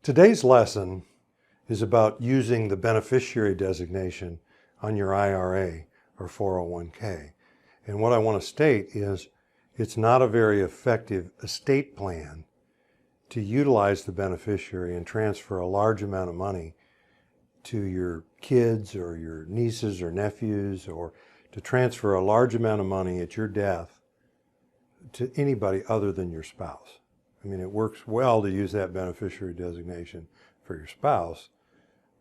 Today's lesson is about using the beneficiary designation on your IRA or 401k. And what I want to state is it's not a very effective estate plan to utilize the beneficiary and transfer a large amount of money to your kids or your nieces or nephews, or to transfer a large amount of money at your death to anybody other than your spouse. I mean, it works well to use that beneficiary designation for your spouse,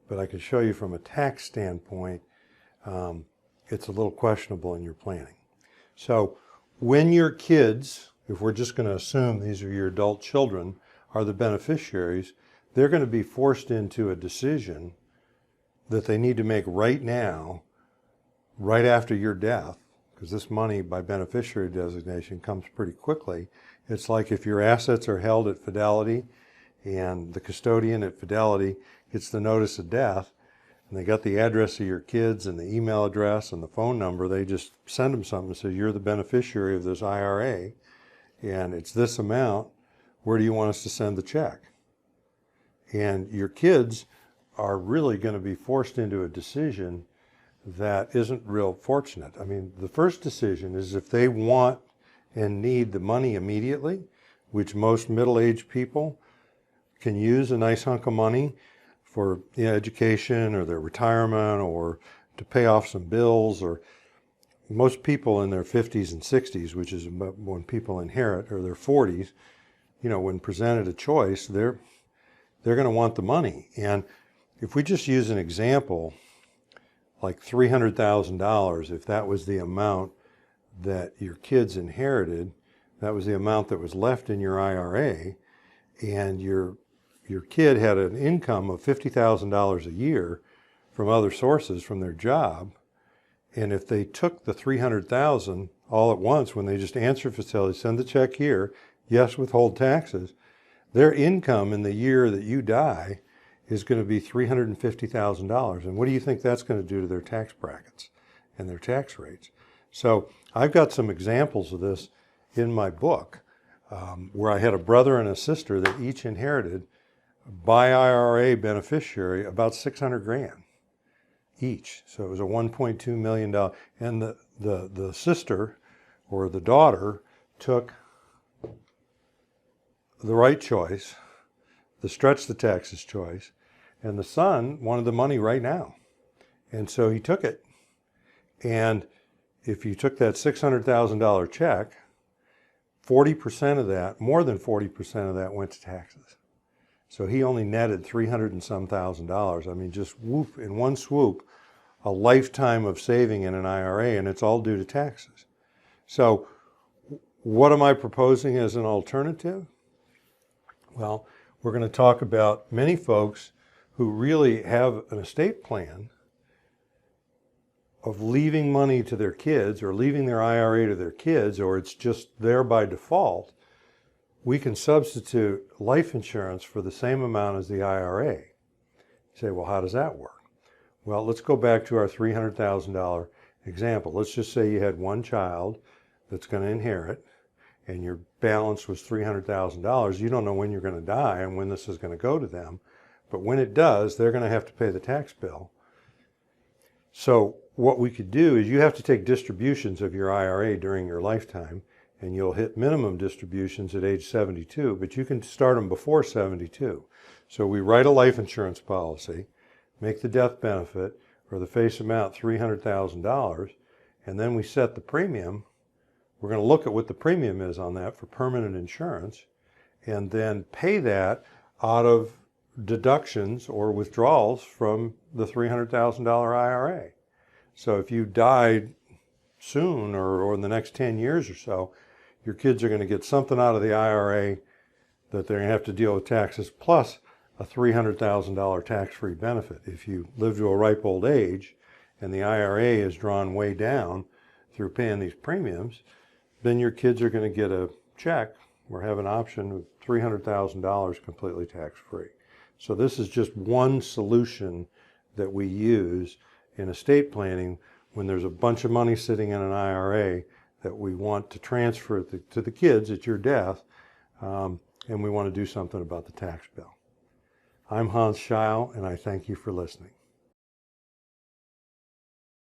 but I can show you from a tax standpoint, it's a little questionable in your planning. So when your kids, if we're just going to assume these are your adult children, are the beneficiaries, they're going to be forced into a decision that they need to make right now, right after your death, because this money by beneficiary designation comes pretty quickly. It's like if your assets are held at Fidelity and the custodian at Fidelity gets the notice of death, and they got the address of your kids and the email address and the phone number, they just send them something that says, you're the beneficiary of this IRA, and it's this amount. Where do you want us to send the check? And your kids are really going to be forced into a decision that isn't real fortunate. I mean, the first decision is if they want and need the money immediately, which most middle-aged people can use a nice hunk of money for education or their retirement or to pay off some bills, or most people in their 50s and 60s, which is when people inherit, or their 40s, when presented a choice, they're going to want the money. And if we just use an example, like $300,000, if that was the amount that your kids inherited, that was the amount that was left in your IRA, and your kid had an income of $50,000 a year from other sources, from their job, and if they took the $300,000 all at once, when they just answer facility, send the check here, yes, withhold taxes, their income in the year that you die is going to be $350,000. And what do you think that's going to do to their tax brackets and their tax rates? So I've got some examples of this in my book, where I had a brother and a sister that each inherited by IRA beneficiary about 600 grand each. So it was a $1.2 million. And the sister or the daughter took the right choice, the stretch the taxes choice, and the son wanted the money right now. And so he took it. And if you took that $600,000 check, 40% of that, more than 40% of that went to taxes. So he only netted $300 and some thousand. I mean, just whoop, in one swoop, a lifetime of saving in an IRA, and it's all due to taxes. So what am I proposing as an alternative? Well, we're going to talk about many folks who really have an estate plan of leaving money to their kids, or leaving their IRA to their kids, or it's just there by default. We can substitute life insurance for the same amount as the IRA. You say, well, how does that work? Well, let's go back to our $300,000 example. Let's just say you had one child that's going to inherit, and your balance was $300,000. You don't know when you're going to die and when this is going to go to them. But when it does, they're going to have to pay the tax bill. So what we could do is, you have to take distributions of your IRA during your lifetime, and you'll hit minimum distributions at age 72, but you can start them before 72. So we write a life insurance policy, make the death benefit or the face amount $300,000, and then we set the premium. We're going to look at what the premium is on that for permanent insurance, and then pay that out of deductions or withdrawals from the $300,000 IRA. So if you died soon or in the next 10 years or so, your kids are going to get something out of the IRA that they're going to have to deal with taxes, plus a $300,000 tax-free benefit. If you live to a ripe old age and the IRA is drawn way down through paying these premiums, then your kids are going to get a check or have an option of $300,000 completely tax-free. So this is just one solution that we use in estate planning when there's a bunch of money sitting in an IRA that we want to transfer to the kids at your death, and we want to do something about the tax bill. I'm Hans Scheil, and I thank you for listening.